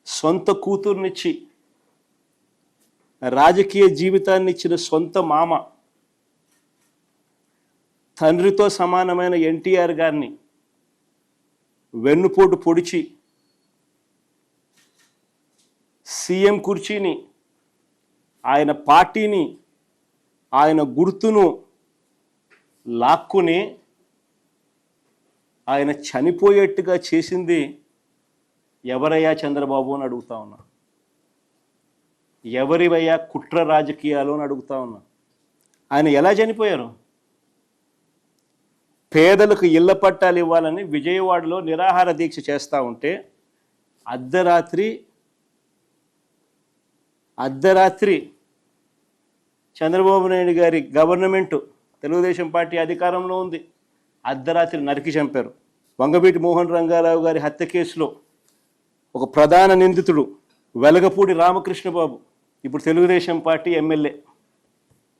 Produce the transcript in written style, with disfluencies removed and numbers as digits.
సొంత కూతుర్నిచ్చి రాజకీయ జీవితాన్ని ఇచ్చిన సొంత మామ, తండ్రితో సమానమైన ఎన్టీఆర్ గారిని వెన్నుపోటు పొడిచి సీఎం కుర్చీని, ఆయన పార్టీని, ఆయన గుర్తును లాక్కుని ఆయన చనిపోయేట్టుగా చేసింది ఎవరయ్యా చంద్రబాబు అని అడుగుతా ఉన్నా. ఎవరివయ్యా కుట్ర రాజకీయాలు అని అడుగుతా ఉన్నా. ఆయన ఎలా చనిపోయారు? పేదలకు ఇళ్ల పట్టాలు ఇవ్వాలని విజయవాడలో నిరాహార దీక్ష చేస్తూ ఉంటే అర్ధరాత్రి చంద్రబాబు నాయుడు గారి గవర్నమెంటు, తెలుగుదేశం పార్టీ అధికారంలో ఉంది, అర్ధరాత్రి నరికి చంపారు. వంగవీటి మోహన్ రంగారావు గారి హత్య కేసులో ఒక ప్రధాన నిందితుడు వెలగపూడి రామకృష్ణబాబు, ఇప్పుడు తెలుగుదేశం పార్టీ ఎమ్మెల్యే.